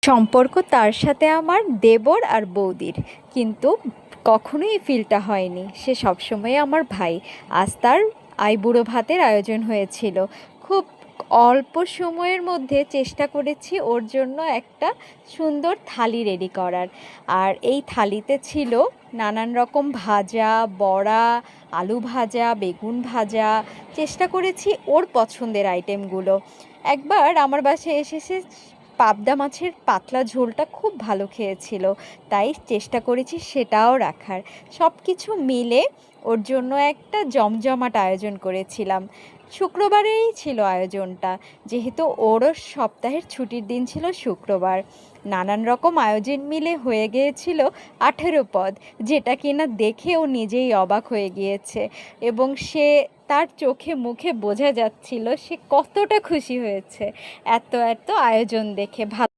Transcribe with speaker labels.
Speaker 1: সম্পর্ক তার সাথে আমার দেবর আর বৌদির, কিন্তু কখনোই এই ফিলটা হয়নি। সে সবসময় আমার ভাই। আজ তার আইবুড়ো ভাতের আয়োজন হয়েছিল। খুব অল্প সময়ের মধ্যে চেষ্টা করেছি ওর জন্য একটা সুন্দর থালি রেডি করার। আর এই থালিতে ছিল নানান রকম ভাজা, বড়া, আলু ভাজা, বেগুন ভাজা। চেষ্টা করেছি ওর পছন্দের আইটেমগুলো। একবার আমার বাসায় এসেছে, পাবদা মাছের পাতলা ঝোলটা খুব ভালো খেয়েছিল, তাই চেষ্টা করেছি সেটাও রাখার। সব কিছু মিলে ওর জন্য একটা জমজমাট আয়োজন করেছিলাম। শুক্রবারেই ছিল আয়োজনটা, যেহেতু ওরও সপ্তাহের ছুটির দিন ছিল শুক্রবার। নানান রকম আয়োজন মিলে হয়ে গিয়েছিল 18 পদ, যেটা কিনা দেখে ও নিজেই অবাক হয়ে গিয়েছে। এবং সে, তার চোখে মুখে বোঝা যাচ্ছিল সে কতটা খুশি হয়েছে এত এত আয়োজন দেখে। ভালো